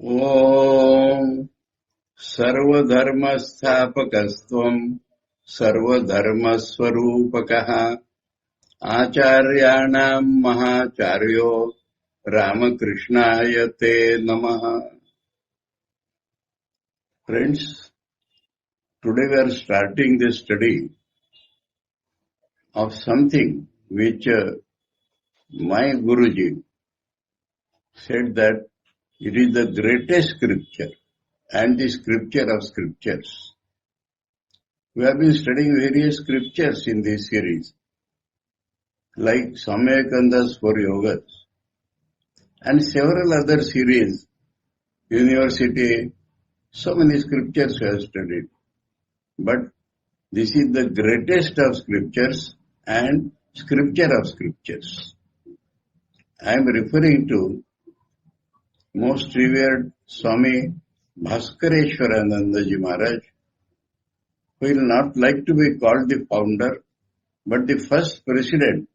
ॐ सर्वधर्मस्थापकस्त्वं सर्वधर्मस्वरूपकः आचार्याणां महाचार्यो रामकृष्णाय ते नमः. Friends, today we are starting the study of something which my Guruji said that it is the greatest scripture and the scripture of scriptures. We have been studying various scriptures in this series, like Swami Vivekananda's Four Yogas and several other series, university, so many scriptures we have studied. But this is the greatest of scriptures and scripture of scriptures. I am referring to most revered Swami Bhaskareshwarananda Ji Maharaj, who will not like to be called the founder, but the first president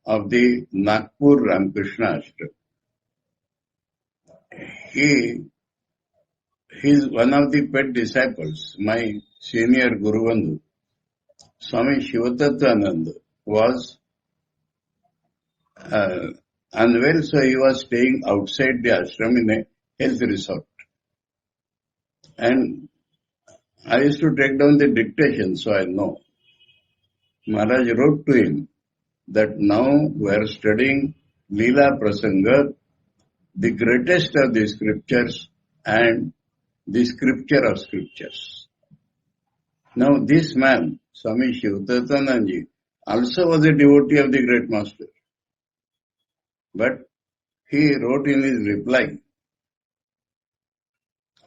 of the Nagpur Ramakrishna Ashram. He is one of the pet disciples. My senior Guru Bandhu, Swami Shivatatvananda, was unwell, so he was staying outside the ashram in a health resort. And I used to take down the dictation, so I know. Maharaj wrote to him that now we are studying Leela Prasanga, the greatest of the scriptures and the scripture of scriptures. Now this man, Swami Shivatatvananda, also was a devotee of the great master. But he wrote in his reply,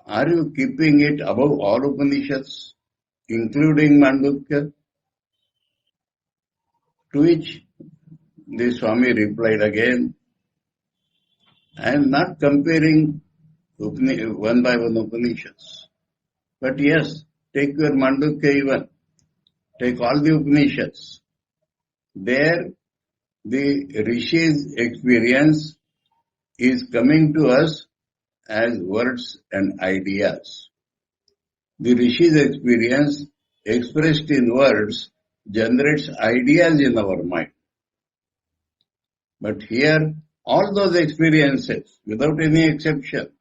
are you keeping it above all Upanishads, including Mandukya? To which the Swami replied again, I am not comparing one by one Upanishads. But yes, take your Mandukya even, take all the Upanishads. There, the Rishi's experience is coming to us as words and ideas. The Rishi's experience expressed in words generates ideas in our mind. But here, all those experiences, without any exception,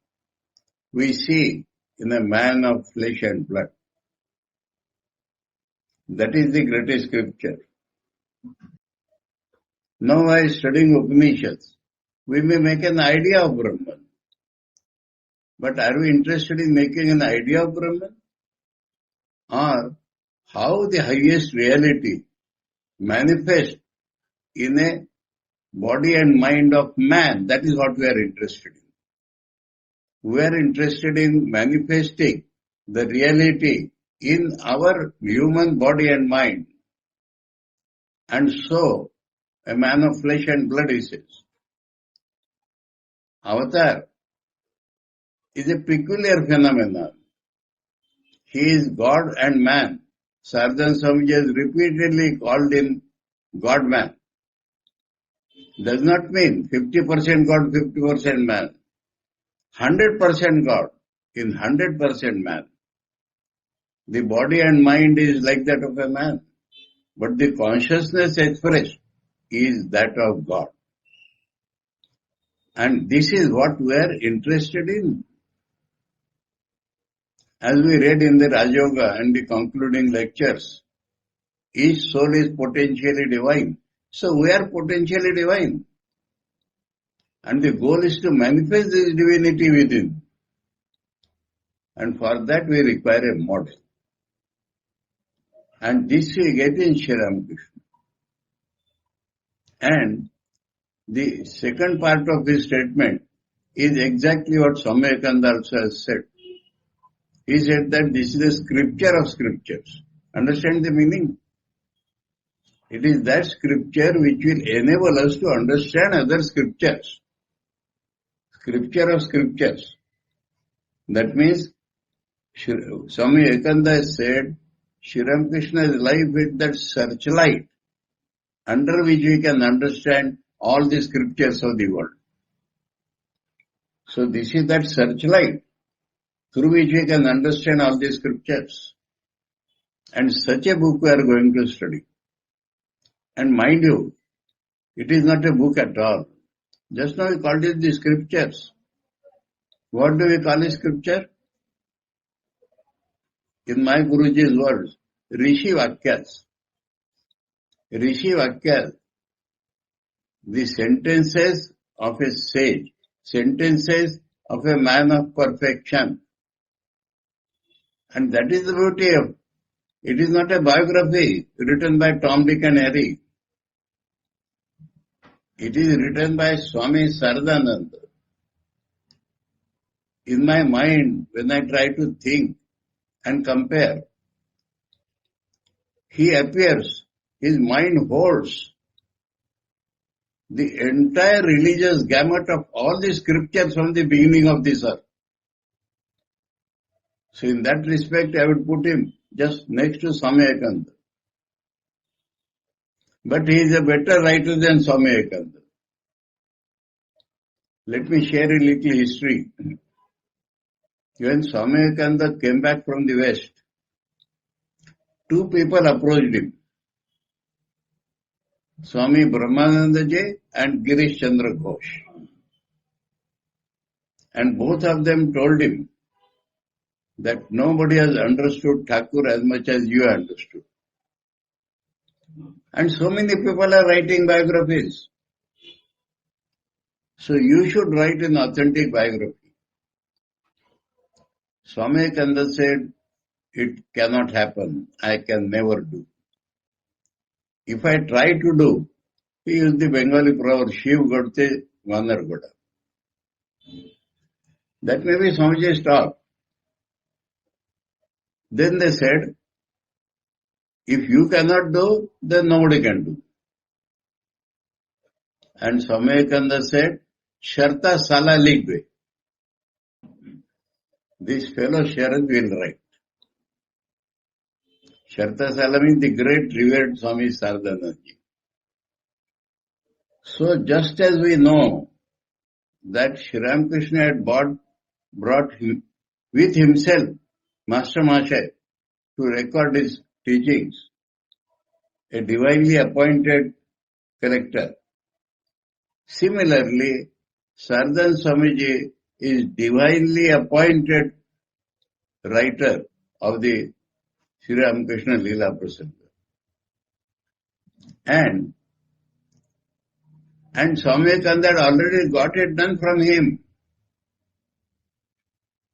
we see in a man of flesh and blood. That is the greatest scripture. Now while studying Upanishads, we may make an idea of Brahman. But are we interested in making an idea of Brahman? Or how the highest reality manifests in a body and mind of man? That is what we are interested in. We are interested in manifesting the reality in our human body and mind. And so, a man of flesh and blood, he says. Avatar is a peculiar phenomenon. He is God and man. Saradananda Swamiji has repeatedly called him God-man. Does not mean 50% God, 50% man. 100% God. in 100% man. The body and mind is like that of a man, but the consciousness expressed is that of God. And this is what we are interested in. As we read in the Rajoga and the concluding lectures, each soul is potentially divine. So we are potentially divine. And the goal is to manifest this divinity within. And for that we require a model. And this we get in Sri Ramakrishna. And the second part of this statement is exactly what Swami Vivekananda also has said. He said that this is the scripture of scriptures. Understand the meaning? It is that scripture which will enable us to understand other scriptures. Scripture of scriptures. That means Swami Vivekananda has said Sri Ramakrishna's life with that searchlight under which we can understand all the scriptures of the world. So this is that searchlight through which we can understand all the scriptures. And such a book we are going to study. And mind you, it is not a book at all. Just now we called it the scriptures. What do we call it scripture? In my Guruji's words, Rishi Vakyas. Rishi Vakyas, the sentences of a sage, sentences of a man of perfection. And that is the beauty of it. Is not a biography written by Tom, Dick and Harry. It is written by Swami Saradananda. In my mind, when I try to think and compare, he appears, his mind holds the entire religious gamut of all the scriptures from the beginning of this earth. So in that respect, I would put him just next to Swami Vivekananda. But he is a better writer than Swami Vivekananda. Let me share a little history. When Swami Vivekananda came back from the West, two people approached him. Swami Brahmanandaji and Girish Chandra Ghosh. And both of them told him that nobody has understood Thakur as much as you understood. And so many people are writing biographies. So you should write an authentic biography. Swami Vivekananda said, it cannot happen. I can never do. If I try to do, he used the Bengali proverb, Shiv Godte Vanar Goda. That may be Swamiji's talk. Then they said, if you cannot do, then nobody can do. And Swami Vivekananda said, Sharta Sala Ligve. This fellow Sharad will write. Sharta Sala means the great revered Swami Saradananda. So just as we know that Sri Ramakrishna had brought him, with himself Master Mashay to record his teachings, a divinely appointed character. Similarly, Saradan Swamiji is divinely appointed writer of the Sri Ramakrishna Leelaprasanga. And Swami Vivekananda had already got it done from him.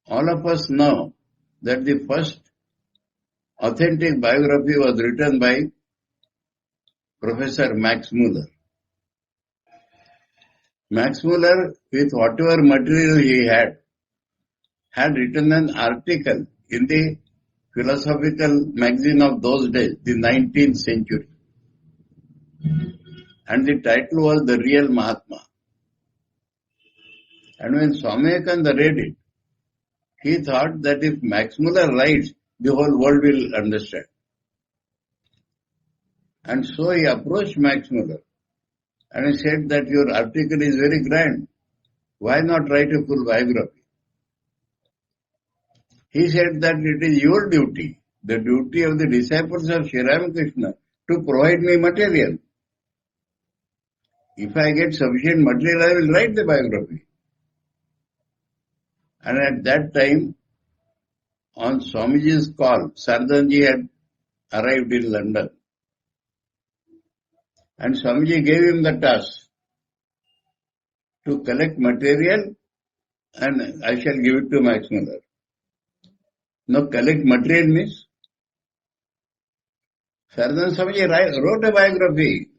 All of us know that the first authentic biography was written by Professor Max Muller. Max Muller, with whatever material he had written an article in the philosophical magazine of those days, the 19th century. And the title was The Real Mahatma. And when Swami Vivekananda read it, he thought that if Max Muller writes, the whole world will understand. And so he approached Max Muller and he said that your article is very grand. Why not write a full biography? He said that it is your duty, the duty of the disciples of Sri Ramakrishna, to provide me material. If I get sufficient material, I will write the biography. And at that time, on Swamiji's call, Saradananda had arrived in London. And Swamiji gave him the task to collect material and I shall give it to Max Muller. Now collect material means Saradananda Swamiji wrote a biography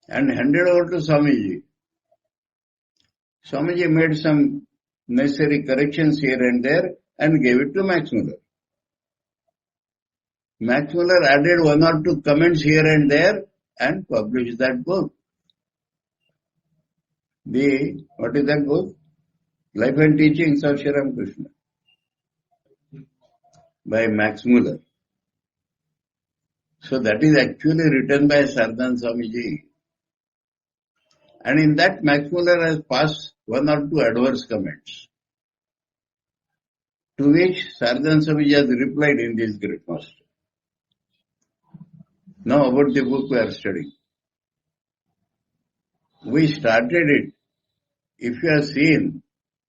and handed over to Swamiji. Swamiji made some necessary corrections here and there and gave it to Max Muller. Max Muller added one or two comments here and there and published that book. What is that book? Life and Teachings of Sri Ramakrishna by Max Muller. So that is actually written by Saradananda Swamiji. And in that Max Muller has passed one or two adverse comments, to which Saradananda Swamiji has replied in this great master. Now about the book we are studying. We started it. If you have seen,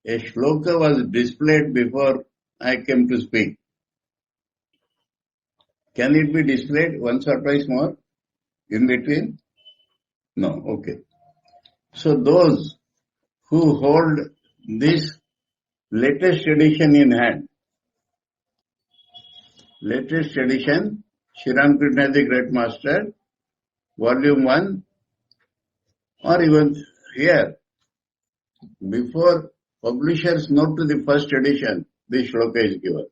a shloka was displayed before I came to speak. Can it be displayed once or twice more in between? No, okay. So those who hold this latest edition in hand, latest edition, Sri Ramakrishna the Great Master, Volume 1, or even here, before publisher's note to the first edition, this shloka is given.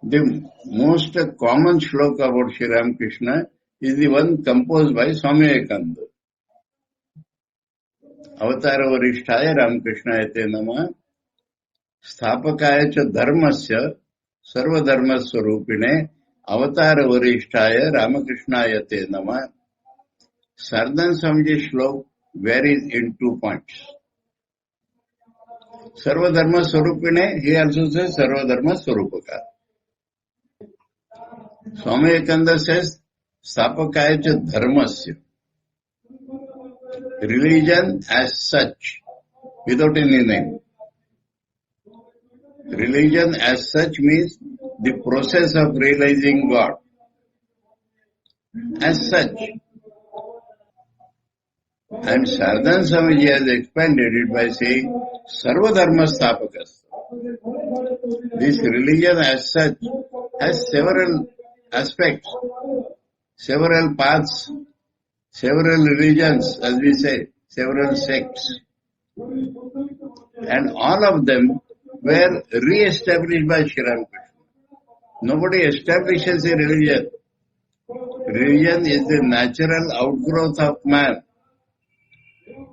The most common shloka about Sri Ramakrishna is the one composed by Swami Vivekananda. Avatara Varishtaya Ramakrishna Nama Sthapakaya cha Dharmasya Sarva Dharma Swarupine Avatara Varishtaya Ramakrishna Nama. Saradananda Swamiji's shlok varies in 2 points. Sarva Dharma Swarupine, he also says Sarva Dharma Swarupaka. Swami Vivekananda says Sthapakaya cha Dharmasya. Religion as such, without any name. Religion as such means the process of realizing God. As such. And Saradananda Swamiji has expanded it by saying Sarva Dharma Sthapakas. This religion as such has several aspects, several paths, several religions, as we say, several sects. And all of them were re-established by Sri Ramakrishna. Nobody establishes a religion. Religion is the natural outgrowth of man.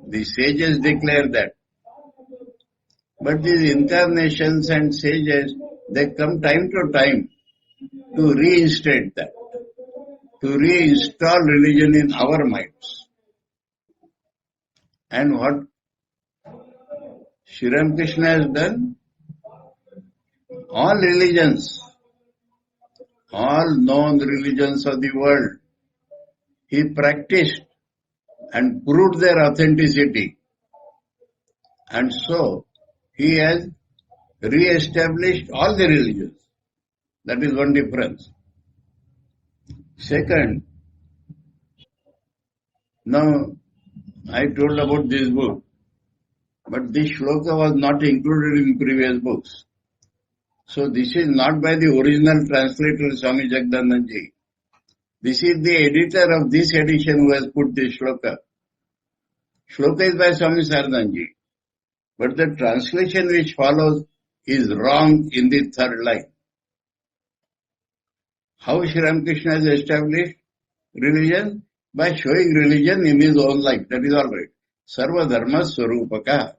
The sages declare that. But these incarnations and sages, they come time to time to reinstate that, to reinstall religion in our minds. And what Sri Ramakrishna has done, all religions, all known religions of the world, he practiced and proved their authenticity. And so, he has re-established all the religions. That is one difference. Second, now I told about this book, but this shloka was not included in previous books. So this is not by the original translator Swami Jagdananji. This is the editor of this edition who has put this shloka. Shloka is by Swami Saradananda. But the translation which follows is wrong in the third line. How Sri Ramakrishna has established religion? By showing religion in his own life. That is all right. Sarva Dharma Swarupaka.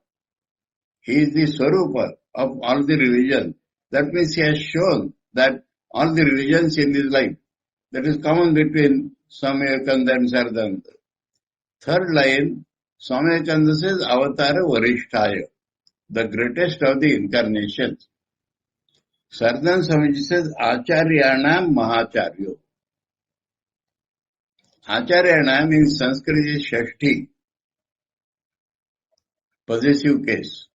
He is the Swarupa of all the religions. That means he has shown that all the religions in his life. That is common between Swami Vivekananda and Saradananda. Third line, Swami Vivekananda says Avatara Varishtaya. the greatest of the incarnations. Saradananda Swamiji says, Acharyanam Mahacharyo. Acharyanam in Sanskrit is Shashti, possessive case.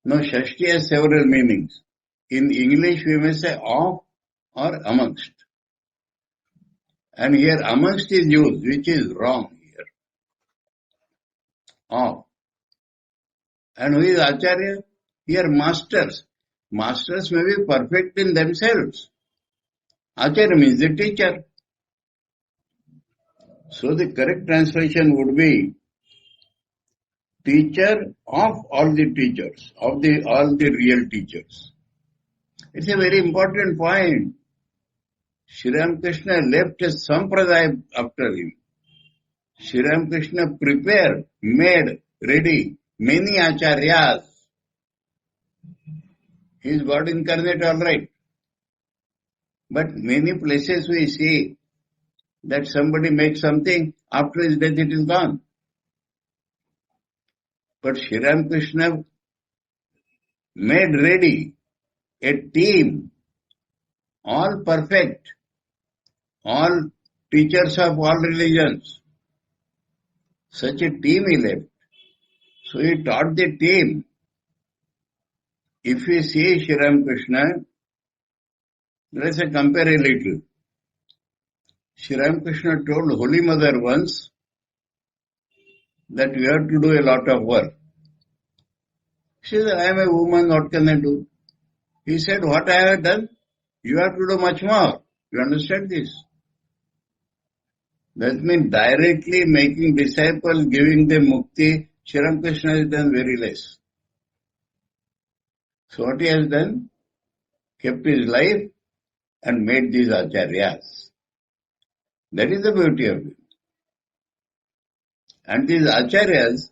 Now, Shashti has several meanings. In English, we may say of or amongst. And here, amongst is used, which is wrong here. Of. And who is Acharya? Here, masters. Masters may be perfect in themselves. Acharya means the teacher. So the correct translation would be teacher of all the teachers, of the all the real teachers. It's a very important point. Sri Ramakrishna left a sampradaya after him. Sri Ramakrishna prepared, made ready many acharyas. He is God incarnate, all right. But many places we see that somebody makes something, after his death it is gone. But Sri Ramakrishna made ready a team, all perfect, all teachers of all religions. Such a team he left. So he taught the team. If we see Sri Ramakrishna, let us compare a little. Sri Ramakrishna told Holy Mother once that you have to do a lot of work. She said, I am a woman, what can I do? He said, what I have done, you have to do much more. You understand this? That means directly making disciples, giving them mukti, Sri Ramakrishna has done very less. So what he has done? Kept his life and made these acharyas. That is the beauty of it. And these acharyas,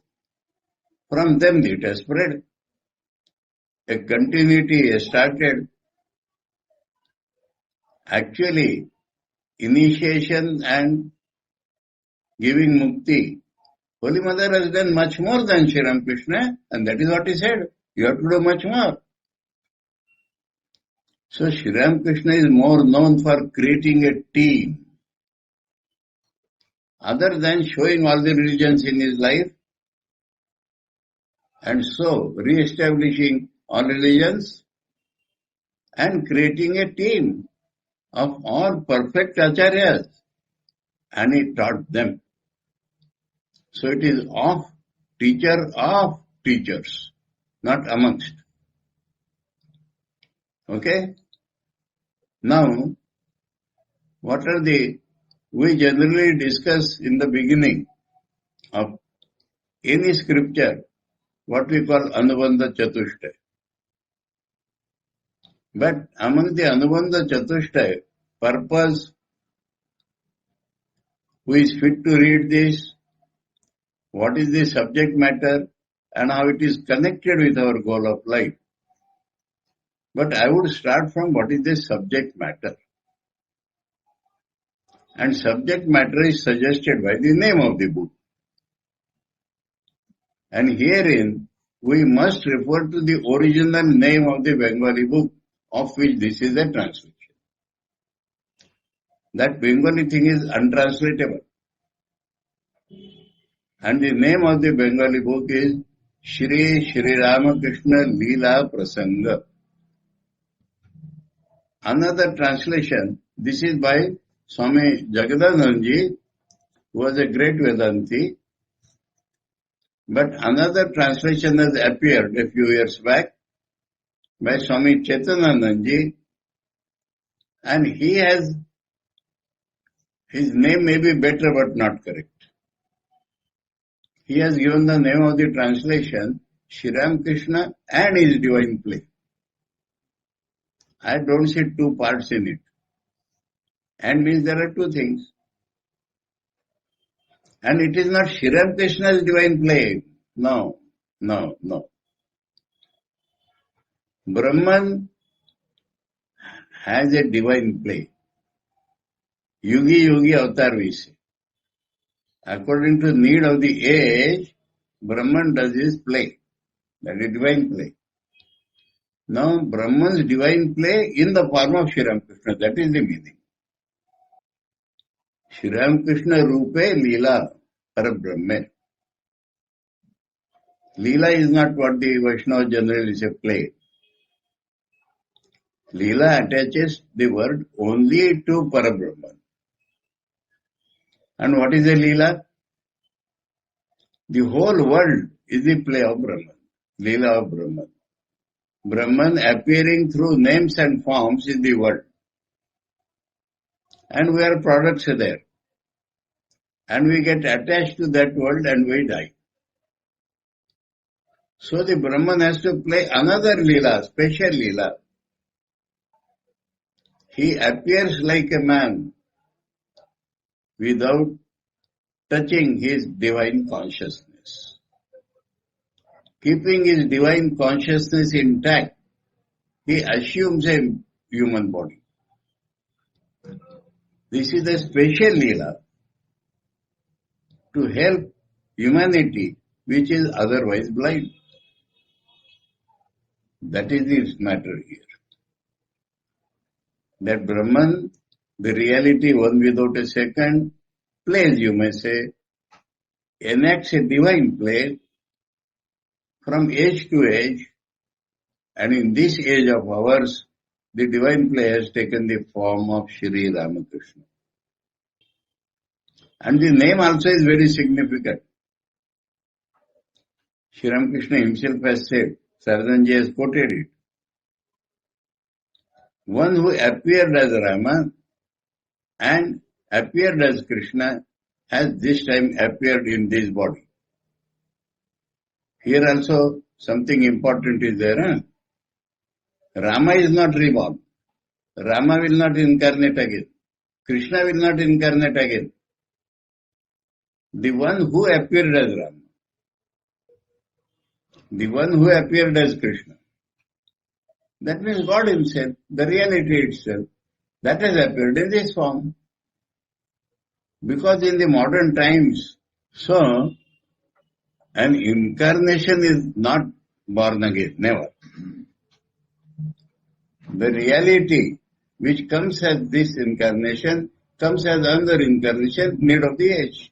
from them it has spread. A continuity has started. Actually, initiation and giving mukti. Holy Mother has done much more than Sri Ramakrishna, and that is what he said. You have to do much more. So Sri Ramakrishna is more known for creating a team. Other than showing all the religions in his life, and so re-establishing all religions and creating a team of all perfect acharyas, and he taught them. So it is of teachers, not amongst. Okay? Now, we generally discuss in the beginning of any scripture what we call Anubandha Chatushtaya. But among the Anubandha Chatushtaya, purpose, who is fit to read this, what is the subject matter, and how it is connected with our goal of life. But I would start from what is the subject matter. And subject matter is suggested by the name of the book. And herein, we must refer to the original name of the Bengali book, of which this is a translation. That Bengali thing is untranslatable. And the name of the Bengali book is Sri Ramakrishna Leelaprasanga. Another translation, this is by Swami Jagadananji, who was a great Vedanti. But another translation has appeared a few years back by Swami Chetananandji, and his name may be better but not correct. He has given the name of the translation, Sri Ramakrishna and his divine play. I don't see two parts in it. And means there are two things. And it is not Sri Ramakrishna's divine play. No. Brahman has a divine play. Yogi avatar we say. According to need of the age, Brahman does his play. That is divine play. Now, Brahman's divine play in the form of Sri Ramakrishna, that is the meaning. Sri Ramakrishna Rupe Leela Parabrahma. Leela is not what the Vaishnava generally say play. Leela attaches the word only to Parabrahman. And what is a Leela? The whole world is the play of Brahman. Leela of Brahman. Brahman appearing through names and forms in the world. And we are products there. And we get attached to that world and we die. So the Brahman has to play another Leela, special Leela. He appears like a man without touching his divine consciousness. Keeping his divine consciousness intact, he assumes a human body. This is a special Leela to help humanity which is otherwise blind. That is the matter here. That Brahman, the reality one without a second, plays, you may say, enacts a divine play from age to age, and in this age of ours, the divine play has taken the form of Sri Ramakrishna. And the name also is very significant. Sri Ramakrishna himself has said, Saradananda has quoted it. One who appeared as Rama and appeared as Krishna has this time appeared in this body. Here also something important is there. Rama is not reborn. Rama will not incarnate again. Krishna will not incarnate again. The one who appeared as Rama, the one who appeared as Krishna, that means God himself, the reality itself, that has appeared in this form. Because in the modern times, so an incarnation is not born again, never. The reality which comes as this incarnation comes as another incarnation, need of the age.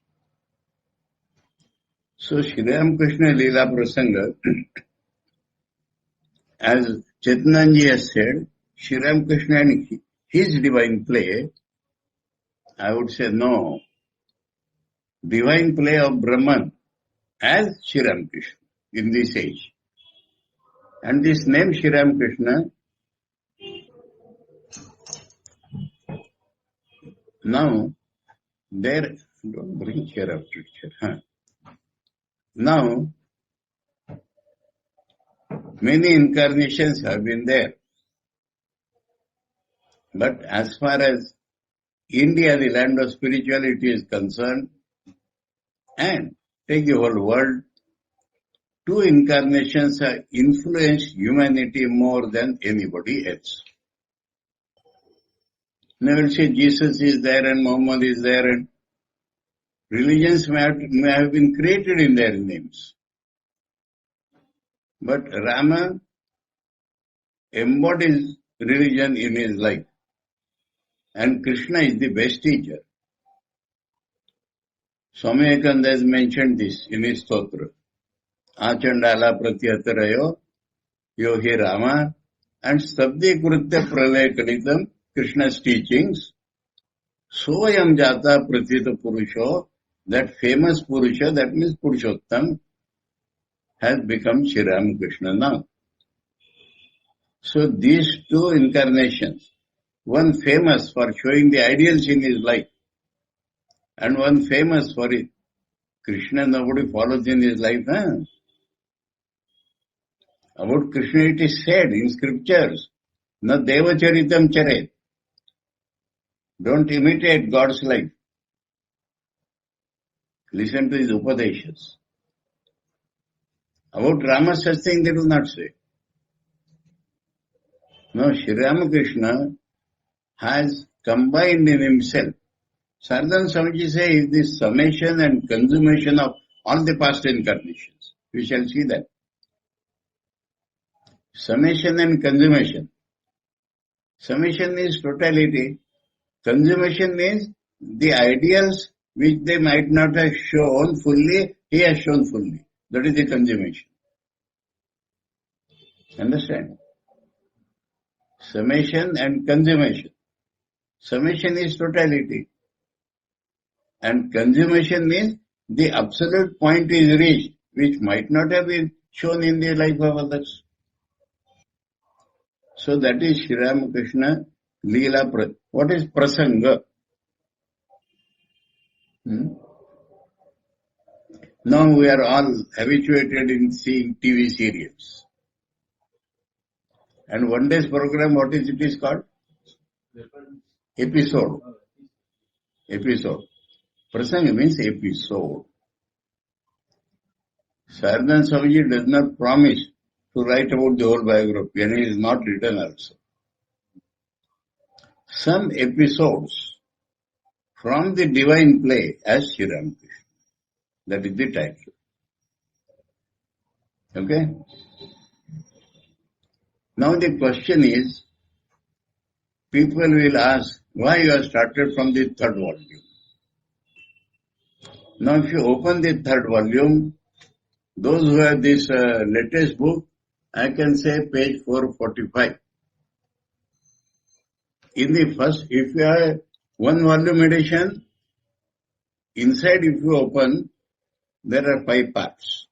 So Sri Ramakrishna Leelaprasanga, as Chaitananji has said, Sri Ramakrishna and his divine play, I would say no. Divine play of Brahman as Sri Ramakrishna in this age. And this name Sri Ramakrishna, now there, don't bring chair after chair. Now, many incarnations have been there. But as far as India, the land of spirituality, is concerned, and take the whole world, two incarnations have influenced humanity more than anybody else. Now we'll say Jesus is there and Muhammad is there, and religions may have been created in their names. But Rama embodies religion in his life. And Krishna is the best teacher. Swami Vivekananda has mentioned this in his stotra. Achandala pratyatarayo yohi Rama and sabdi krutya pralaya kalitam, Krishna's teachings. Soyam jata prathita purusho, that famous Purusha, that means Purushottam, has become Sri Ramakrishna now. So these two incarnations, one famous for showing the ideals in his life, and one famous for it. Krishna nobody follows in his life. About Krishna it is said in scriptures, na devacharitam charet. Don't imitate God's life. Listen to his upadeshas. About Rama such thing they do not say. No, Sri Ramakrishna has combined in himself. Saradananda Swamiji says is the summation and consummation of all the past incarnations. We shall see that. Summation and consummation. Summation is totality. Consummation means the ideals which they might not have shown fully, he has shown fully. That is the consummation. Understand? Summation and consummation. Summation is totality. And consummation means the absolute point is reached, which might not have been shown in the life of others. So that is Sri Ramakrishna Leela. What is Prasanga? Now we are all habituated in seeing TV serials. And one day's program, what is it is called? Episode. Episode. Prasanga means episode. Saradananda Swamiji does not promise to write about the whole biography, and it is not written also. Some episodes from the divine play as Sri Ramakrishna. That is the title. Okay? Now the question is, people will ask, why you have started from the third volume? Now if you open the third volume, those who have this latest book, I can say page 445. In the first, if you have one volume edition, inside if you open, there are 5 parts.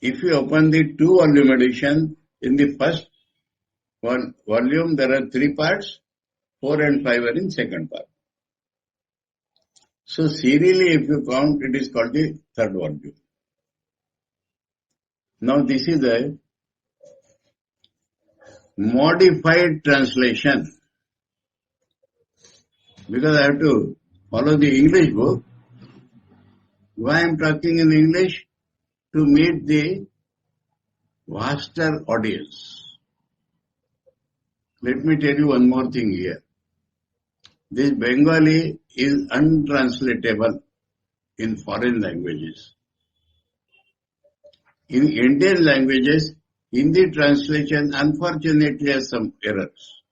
If you open the 2 volume edition, in the first volume there are 3 parts, 4 and 5 are in second part. So serially if you count, it is called the third volume. Now this is a modified translation, because I have to follow the English book. Why I am talking in English? To meet the vaster audience. Let me tell you one more thing here. This Bengali is untranslatable in foreign languages. In Indian languages, Hindi translation unfortunately has some errors.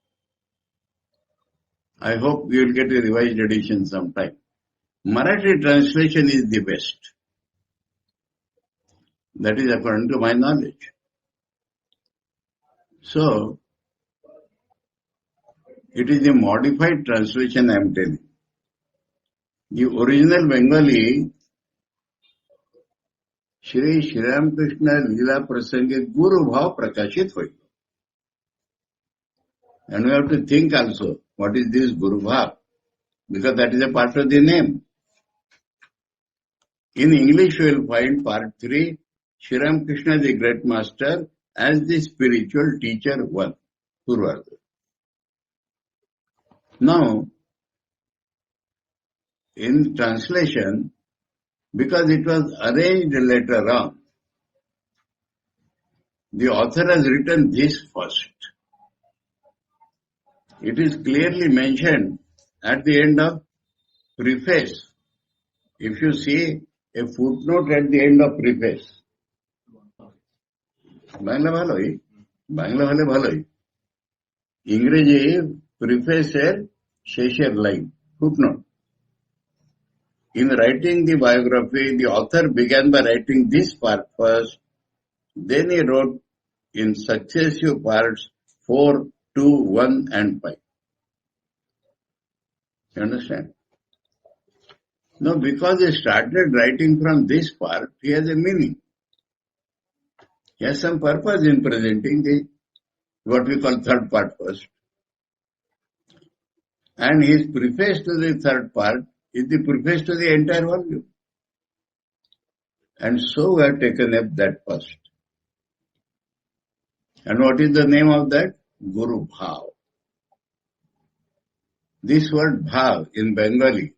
I hope you will get a revised edition sometime. Marathi translation is the best. That is according to my knowledge. So, it is a modified translation I am telling. The original Bengali, Sri Ramakrishna Leelaprasanga Guru Bhav Prakashit hoil. And we have to think also, what is this Guru Bhav? Because that is a part of the name. In English, you will find part 3, Sri Ramakrishna the Great Master as the spiritual teacher 1, Purvarga. Now, in translation, because it was arranged later on, the author has written this first. It is clearly mentioned at the end of preface. If you see a footnote at the end of preface, Bangla ভালোই, বাংলা হলে ভালোই, ইংরেজি প্রিফেসের শেষের line, footnote. In writing the biography, the author began by writing this part first, then he wrote in successive parts 4, 2, 1 and 5. You understand? Now, because he started writing from this part, he has a meaning. He has some purpose in presenting the what we call third part first. And his preface to the third part is the preface to the entire volume. And so we have taken up that first. And what is the name of that? Guru Bhav. This word Bhav in Bengali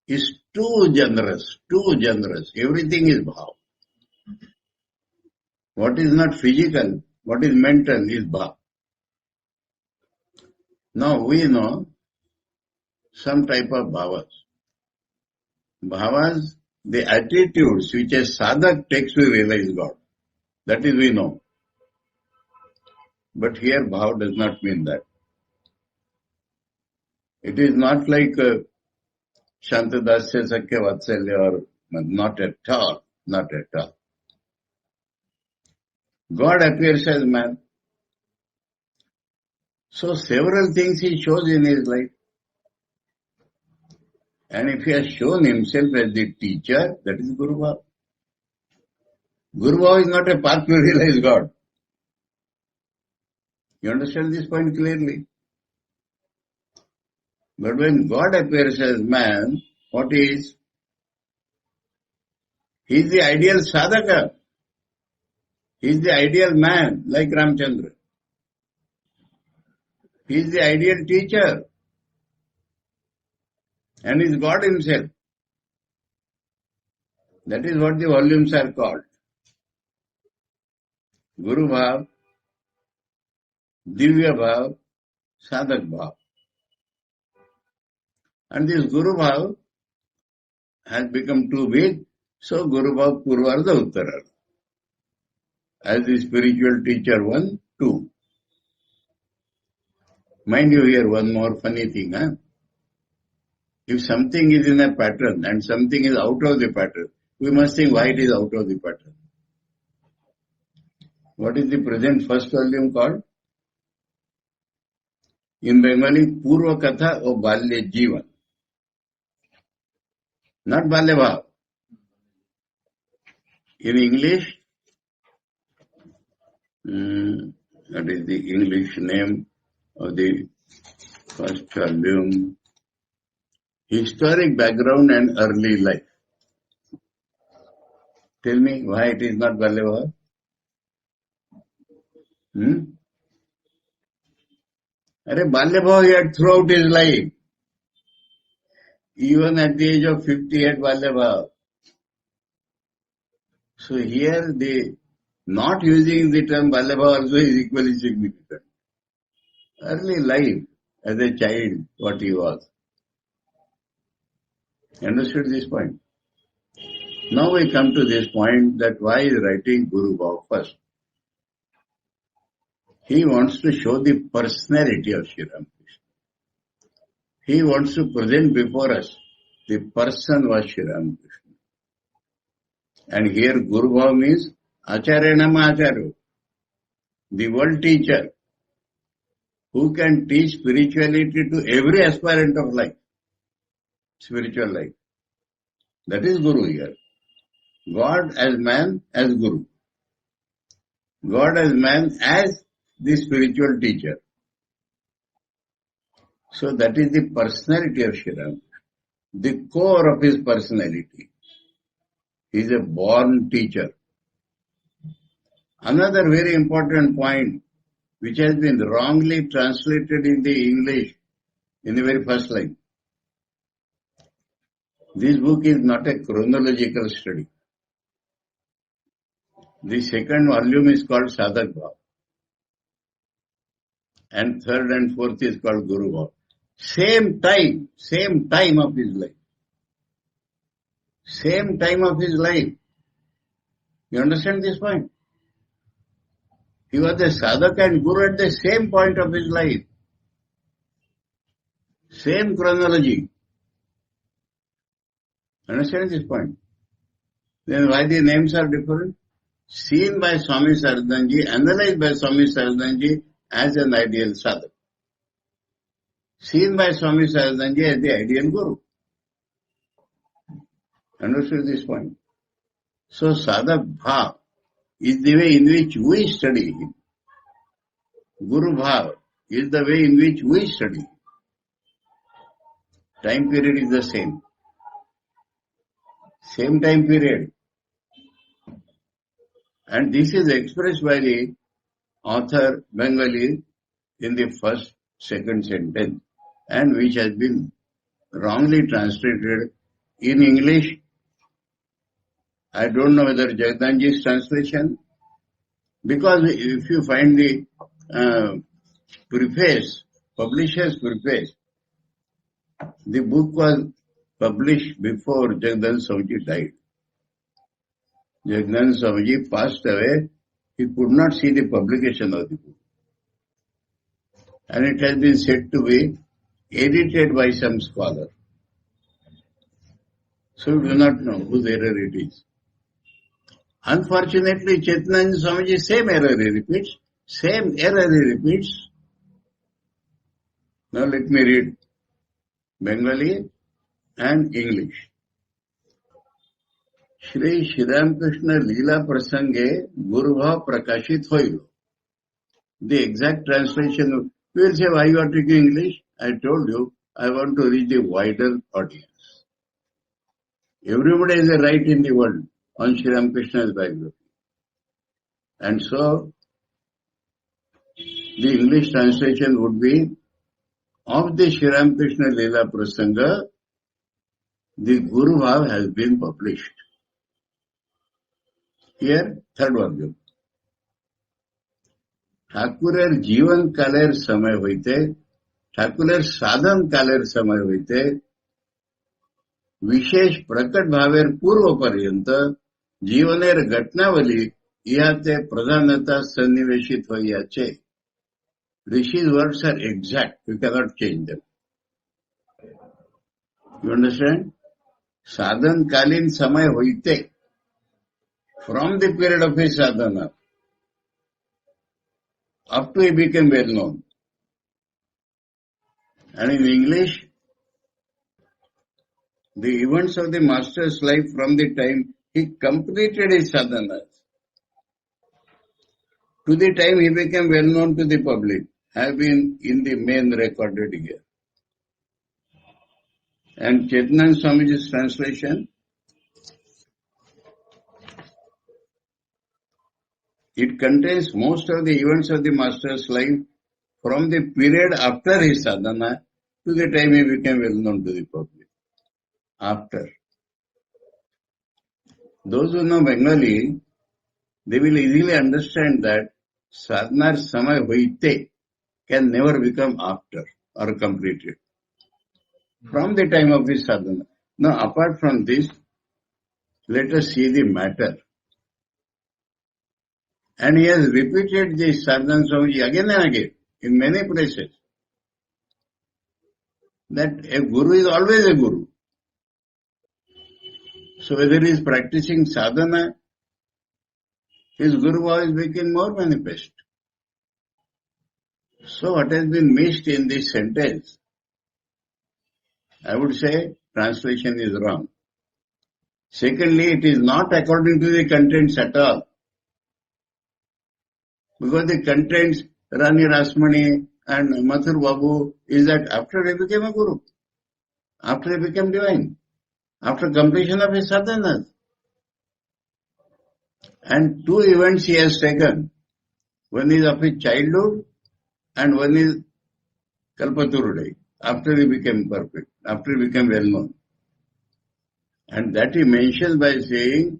is too generous, too generous. Everything is Bhav. What is not physical, what is mental is Bhav. Now we know some type of bhavas. Bhavas, the attitudes which a sadhak takes to realize God. That is we know. But here bhav does not mean that. It is not like Shantadasya Sakya Vatsalya or not at all. Not at all. God appears as man. So several things he shows in his life. And if he has shown himself as the teacher, that is Guru Bhav. Guru Bhav is not a path to realize God. You understand this point clearly? But when God appears as man, what is? He is the ideal sadhaka. He is the ideal man, like Ramchandra. He is the ideal teacher. And is God himself. That is what the volumes are called. Guru Bhav, Divya Bhav, Sadhak Bhav. And this Guru Bhav has become too big, so Guru Bhav Purvarddha Uttararddha. As the spiritual teacher 1, 2. Mind you here one more funny thing. If something is in a pattern and something is out of the pattern, we must think why it is out of the pattern. What is the present first volume called? In Bengali, Purva Katha or Balya Jivan. Not Balya Bhav. In English, that is the English name of the first volume. Historic background and early life. Tell me why it is not Balya Bhav? Balya Bhav he had throughout his life. Even at the age of 50 at Balya Bhav. So here the not using the term Balya Bhav also is equally significant. Early life as a child, what he was. Understood this point? Now we come to this point that why is writing Guru Bhav first? He wants to show the personality of Sri Ramakrishna. He wants to present before us the person was Sri Ramakrishna. And here Guru Bhav means Acharya Nama Acharya, the world teacher who can teach spirituality to every aspirant of life, spiritual life. That is Guru here. God as man as Guru. God as man as the spiritual teacher. So that is the personality of Sri Ramakrishna, the core of his personality. He is a born teacher. Another very important point which has been wrongly translated in the English in the very first line. This book is not a chronological study. The second volume is called Sadhak Bhav. And third and fourth is called Guru Bhav. Same time of his life. Same time of his life. You understand this point? He was a sadhak and guru at the same point of his life. Same chronology. Understand this point? Then why the names are different? Seen by Swami Saradananda, analyzed by Swami Saradananda as an ideal sadhak. Seen by Swami Saradananda as the ideal guru. Understood this point? So sadhak bhav is the way in which we study him. Guru bhav is the way in which we study. Time period is the same. Same time period. And this is expressed by the author Bengali in the first, second sentence, and which has been wrongly translated in English. I don't know whether Jagdanji's translation, because if you find the preface, publisher's preface, the book was published before Jagdan Swamiji died. Jagdan Swamiji passed away. He could not see the publication of the book. and it has been said to be edited by some scholar. So we do not know whose error it is. Unfortunately, Chaitanya Swamiji, same error he repeats. Same error he repeats. Now let me read Bengali and English. Sri Ramakrishna Leelaprasanga Gurubhav Prakashit Hoilo. The exact translation, you will say, why you are taking English? I told you, I want to reach a wider audience. Everybody has a right in the world on Sri Ramakrishna's biography. And so, the English translation would be, of the Sri Ramakrishna Leelaprasanga, the Guru Bhav has been published. Here, third version. ঠাকুরের জীবন কালের সময় হইতে ঠাকুরের সাধন কালের সময় হইতে विशेष प्रकट भावेर पूर्व पर्यंत जीवनेर घटनावली इहाते प्रधानता सन्निवेशित होइयाछे. Rishi's words are exact. You cannot change them. You understand? Sadhan kalin samay hoite. From the period of his sadhana up to he became well known. And in English, the events of the master's life from the time he completed his sadhana to the time he became well known to the public have been in the main recorded here. And Chaitanya Swamiji's translation, it contains most of the events of the master's life from the period after his sadhana to the time he became well known to the public. After. Those who know Bengali, they will easily understand that sadhanar samay hoite can never become after or completed. From the time of his sadhana. Now, apart from this, let us see the matter. And he has repeated this sadhana Swamiji again and again in many places. That a guru is always a guru. So whether he is practicing sadhana, his guru bhava is becoming more manifest. So what has been missed in this sentence? I would say translation is wrong. Secondly, it is not according to the contents at all. Because the contents, Rani Rasmani and Mathur Babu, is that after he became a guru, after he became divine, after completion of his sadhanas. And two events he has taken. One is of his childhood and one is Kalpaturudai, after he became perfect, after he became well known. And that he mentions by saying,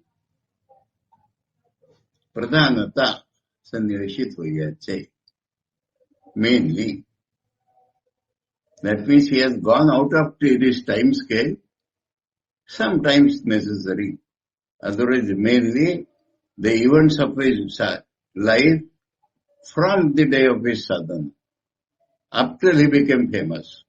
Pradhanata Sanniveshit Hoyache. Mainly. That means he has gone out of this time scale, sometimes necessary. Otherwise, mainly the events of his life from the day of his sadhana, after he became famous.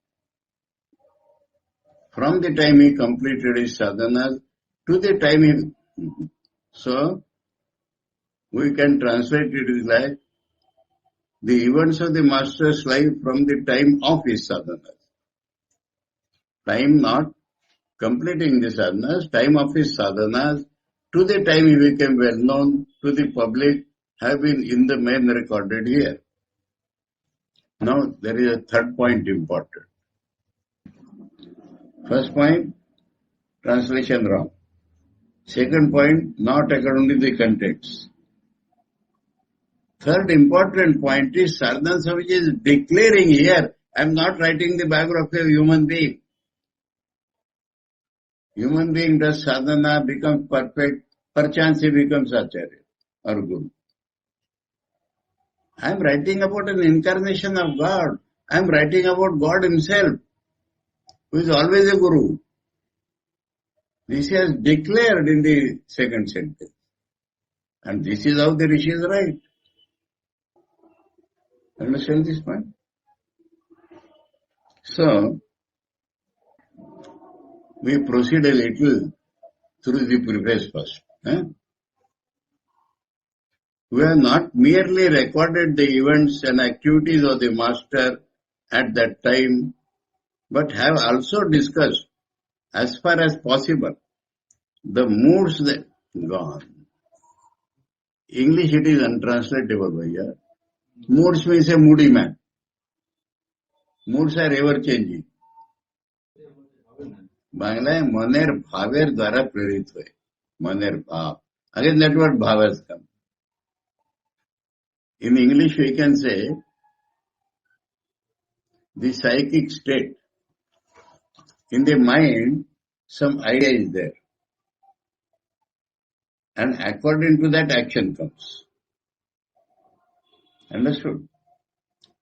From the time he completed his sadhanas to the time he... So, we can translate it like the events of the master's life from the time of his sadhanas. Time not completing the sadhanas, time of his sadhanas, to the time he became well known to the public, have been in the main recorded here. Now, there is a third point important. First point, translation wrong. Second point, not according to the contents. Third important point is Saradananda Swamiji is declaring here, I am not writing the biography of human being. Human being does sadhana, becomes perfect, perchance he becomes Acharya or Guru. I am writing about an incarnation of God. I am writing about God himself, who is always a Guru. This he has declared in the second sentence. And this is how the Rishis write. Understand this point? So, we proceed a little through the preface first. We have not merely recorded the events and activities of the master at that time, but have also discussed, as far as possible, the moods that gone. English it is untranslatable, bhaiya. Moods means a moody man. Moods are ever changing. Bangla है मनेर भावेर द्वारा प्रेरित हुए मनेर भाव. Again, that word bhav has come. In English, we can say the psychic state. In the mind, some idea is there. And according to that, action comes. Understood?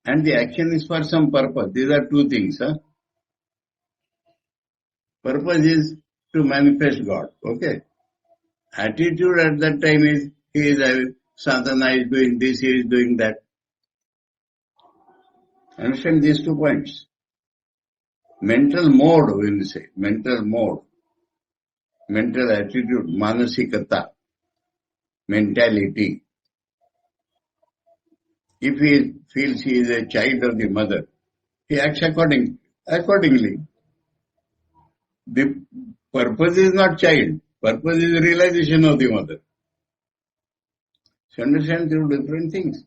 And the action is for some purpose. These are two things. Purpose is to manifest God. Okay? Attitude at that time is, he is sadhana is doing this, he is doing that. Understand these 2 points. Mental mode, we will say. Mental mode. Mental attitude. Manasikata. Mentality. If he feels he is a child of the mother, he acts accordingly. The purpose is not child. Purpose is realization of the mother. So understand there are different things.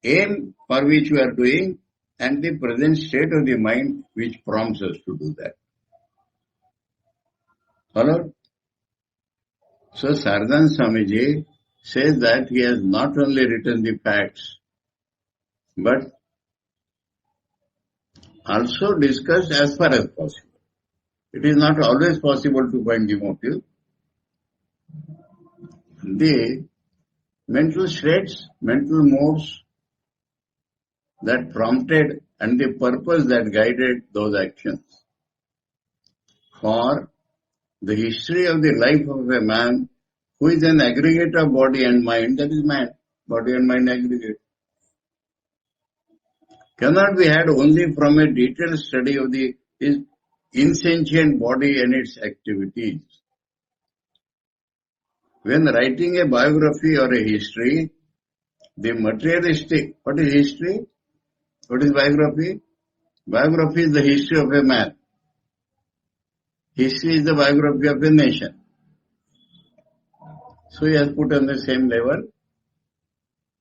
Aim for which we are doing and the present state of the mind which prompts us to do that. Follow? So Saradananda Swamiji says that he has not only written the facts, but also discussed as far as possible. It is not always possible to find the motive. The mental states, mental modes that prompted and the purpose that guided those actions. For the history of the life of a man who is an aggregate of body and mind, that is man, body and mind aggregate, cannot be had only from a detailed study of his insentient body and its activities. When writing a biography or a history, the materialistic, what is history? What is biography? Biography is the history of a man. History is the biography of a nation. So he has put on the same level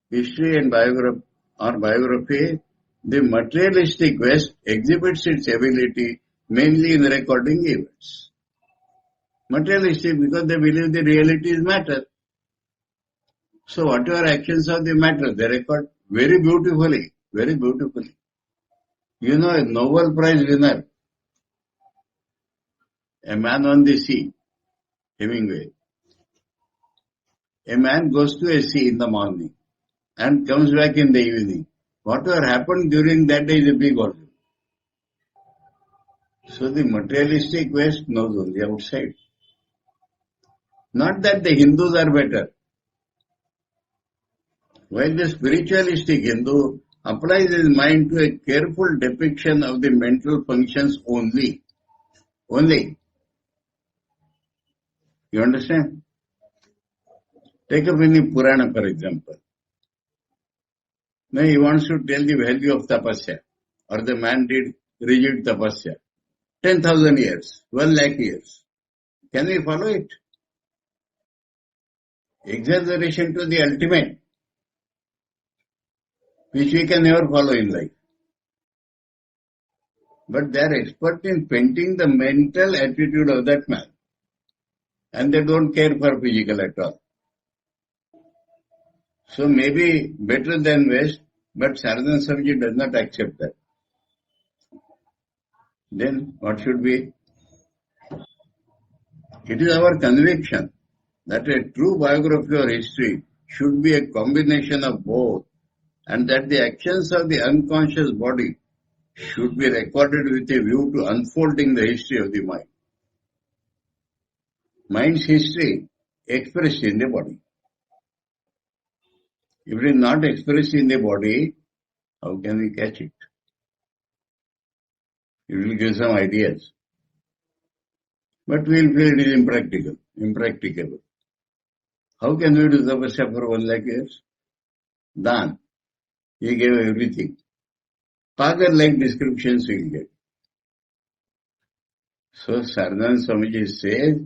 history and biography. The materialistic West exhibits its ability mainly in recording events. Materialistic because they believe the reality is matter. So whatever actions of the matter, they record very beautifully, very beautifully. You know, a Nobel Prize winner, a man on the sea, Hemingway. A man goes to a sea in the morning and comes back in the evening. Whatever happened during that day is a big ordeal. So the materialistic West knows only outside. Not that the Hindus are better. While the spiritualistic Hindu applies his mind to a careful depiction of the mental functions only. Only. You understand? Take up any Purana, for example. Now he wants to tell the value of tapasya. Or the man did rigid tapasya. 10,000 years, 1 lakh years. Can we follow it? Exaggeration to the ultimate, which we can never follow in life. But they are expert in painting the mental attitude of that man. And they don't care for physical at all. So maybe better than West, but Saradananda Swamiji does not accept that. Then what should be? It is our conviction that a true biography or history should be a combination of both, and that the actions of the unconscious body should be recorded with a view to unfolding the history of the mind. Mind's history expressed in the body. If it is not expressed in the body, how can we catch it? It will give some ideas. But we will feel it is impracticable. How can we do tapasya for 1 lakh years? Dan. He gave everything. Pagar-like descriptions we will get. So Saradananda Swamiji says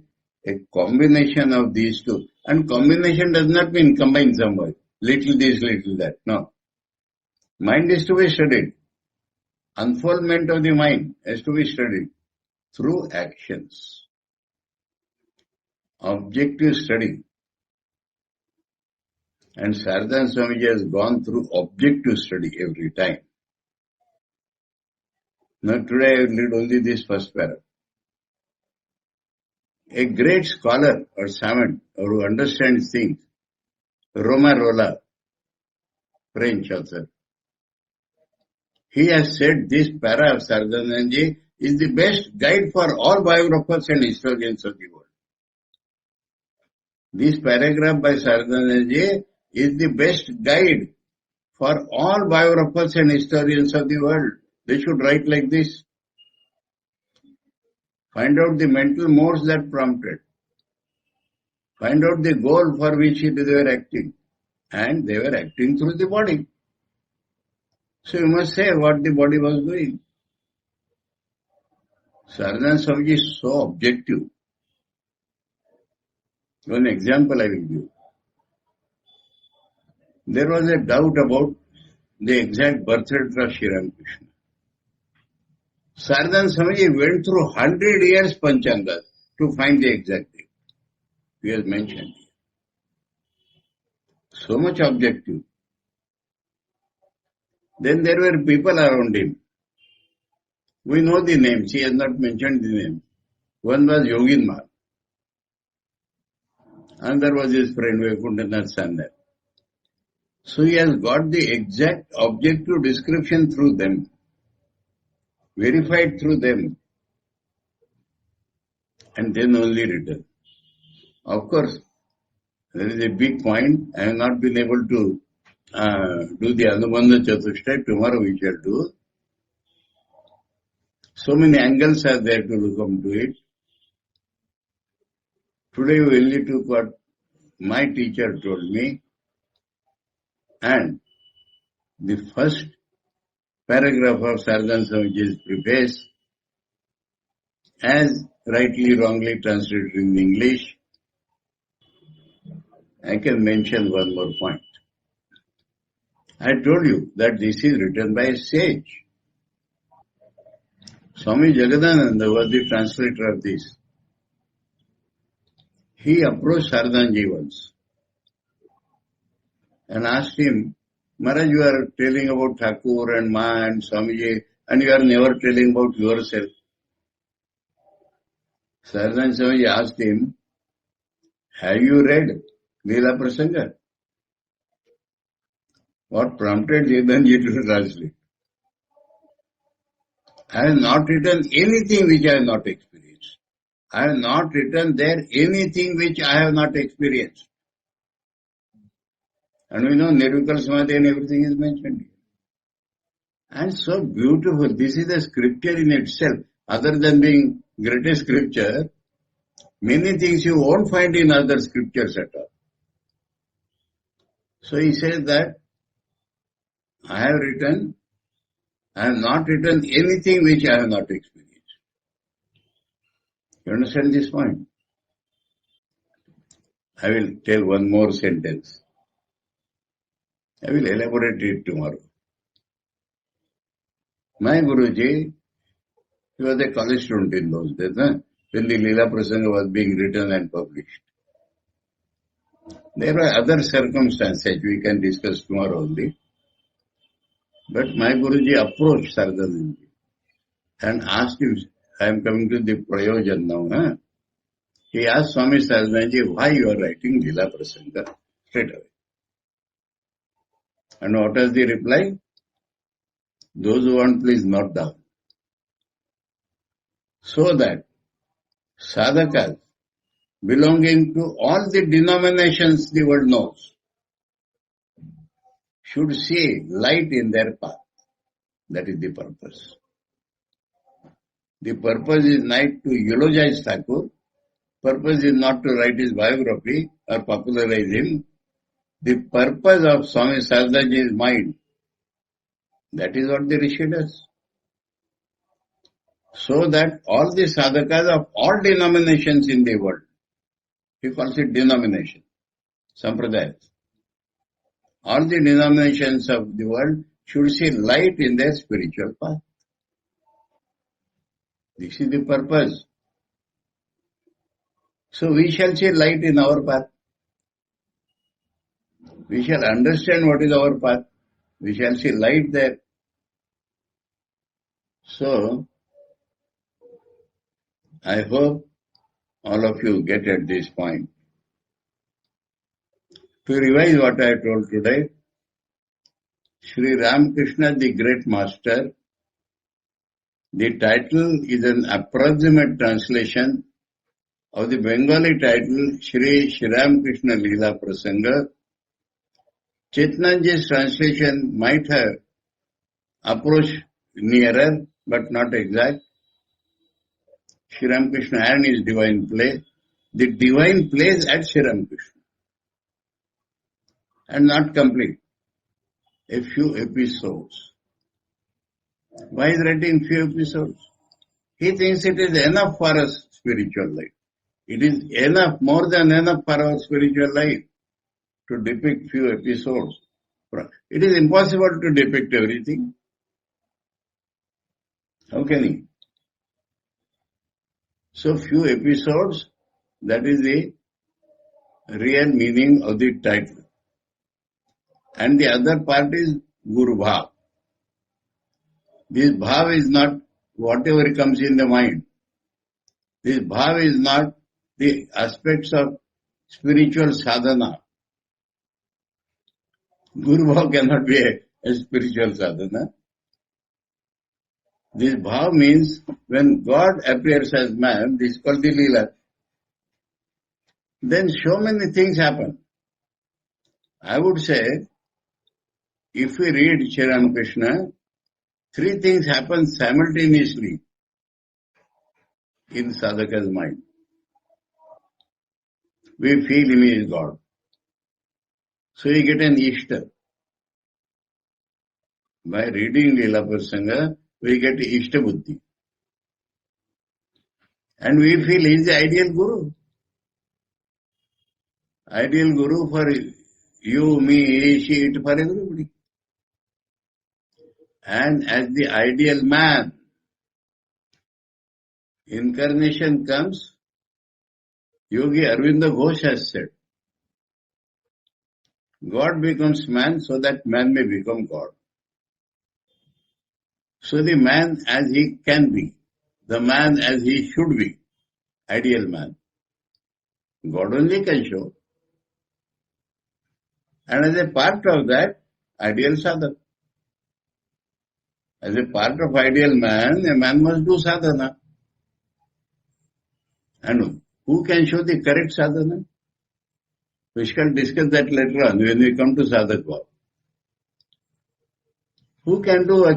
a combination of these two. And combination does not mean combine somewhere. Little this, little that. No. Mind is to be studied. Unfoldment of the mind has to be studied through actions. Objective study. And Saradananda Swamiji has gone through objective study every time. Now today I will read only this first paragraph. A great scholar or savant or who understands things, Romarola, French author, he has said this para of Saradananda is the best guide for all biographers and historians of the world. This paragraph by Saradananda is the best guide for all biographers and historians of the world. They should write like this. Find out the mental modes that prompted. Find out the goal for which they were acting. And they were acting through the body. So you must say what the body was doing. Saradananda Swamiji is so objective. One example I will give. There was a doubt about the exact birth rate of Sri Ramakrishna. Saradananda Swamiji went through 100 years Panchangas to find the exact date. He has mentioned. So much objective. Then there were people around him. We know the names. He has not mentioned the name. One was Yoginmar. Another was his friend Vivekananda Sanda. So he has got the exact objective description through them. Verified through them. And then only written. Of course, there is a big point. I have not been able to do the Anubandha Chatushtay. Tomorrow we shall do. So many angles are there to look into it. Today we only took what my teacher told me, and the first paragraph of Saradananda Swamiji's preface, as rightly wrongly translated in English, I can mention one more point. I told you that this is written by a sage. Swami Jagadananda was the translator of this. He approached Saradanji once and asked him, Maharaj, you are telling about Thakur and Ma and Swamiji, and you are never telling about yourself. Saradananda Swamiji asked him, have you read Leelaprasanga? What prompted Jagadanji to translate? I have not written anything which I have not experienced. I have not written there anything which I have not experienced. And we know Nirvikal Samadhi and everything is mentioned here. And so beautiful. This is a scripture in itself. Other than being greatest scripture, many things you won't find in other scriptures at all. So he says that I have not written anything which I have not experienced. You understand this point? I will tell one more sentence. I will elaborate it tomorrow. My Guruji, he was a college student in those days, when the Leelaprasanga was being written and published. There were other circumstances we can discuss tomorrow only. But my Guruji approached Saradananda and asked him, I am coming to the Prayojan now. He asked Swami Saradananda, why you are writing Leelaprasanga? Straight away. And what was the reply? Those who want, please note down. So that sadhakas belonging to all the denominations the world knows should see light in their path. That is the purpose. The purpose is not to eulogize Thakur. Purpose is not to write his biography or popularize him. The purpose of Swami Saradananda is mind. That is what the Rishi does. So that all the sadhakas of all denominations in the world, he calls it denomination, sampradayas. All the denominations of the world should see light in their spiritual path. This is the purpose. So we shall see light in our path. We shall understand what is our path. We shall see light there. So, I hope all of you get at this point. To revise what I told today, Sri Ramakrishna, the great master, the title is an approximate translation of the Bengali title Sri Ramakrishna Leelaprasanga. Chaitnya's translation might have approached nearer, but not exact. Sri Ramakrishna and his divine play. The divine plays at Sri Ramakrishna. And not complete. A few episodes. Why is writing few episodes? He thinks it is enough for a spiritual life. It is enough, more than enough for our spiritual life to depict few episodes. It is impossible to depict everything. How can he? So few episodes, that is the real meaning of the title. And the other part is Guru Bhav. This Bhav is not whatever comes in the mind. This Bhav is not the aspects of spiritual sadhana. Guru Bhav cannot be a spiritual sadhana. This Bhav means when God appears as man, this is called the Leela. Then so many things happen. I would say, if we read Sri Ramakrishna, three things happen simultaneously in sadhaka's mind. We feel him is God. So you get an Ishta. By reading Leela Prasanga, we get Ishta Buddhi. And we feel he is the ideal Guru. Ideal Guru for you, me, she, it for everybody. And as the ideal man, incarnation comes, Yogi Arvinda Ghosh has said, God becomes man so that man may become God. So the man as he can be, the man as he should be, ideal man, God only can show. And as a part of that, ideal sadhana. As a part of ideal man, a man must do sadhana. And who can show the correct sadhana? We shall discuss that later on when we come to sadhaka. Who can do a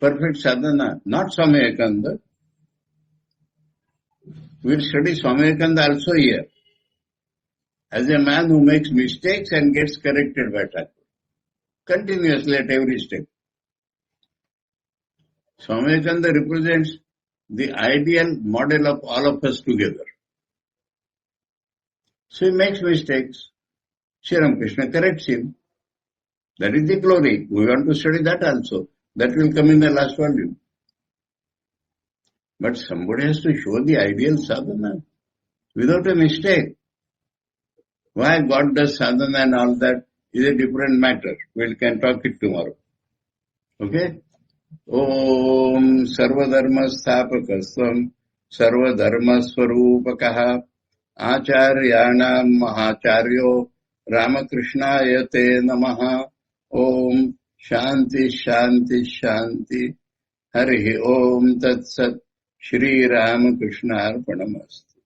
perfect sadhana? Not Swami Vivekananda. We will study Swami Vivekananda also here. As a man who makes mistakes and gets corrected by Thakur. Continuously at every step. Swami Vivekananda represents the ideal model of all of us together. So he makes mistakes. Sri Ramakrishna corrects him. That is the glory. We want to study that also. That will come in the last volume. But somebody has to show the ideal sadhana without a mistake. Why God does sadhana and all that is a different matter. We can talk it tomorrow. Okay? Om Sarvadharma Sthapakasvam Sarvadharma Swarupakaha Acharyanam Mahacharyo Ramakrishna Yate Namaha. Om Shanti Shanti Shanti. Hari Om Tat Sat. Sri Ramakrishna Arpanamastu.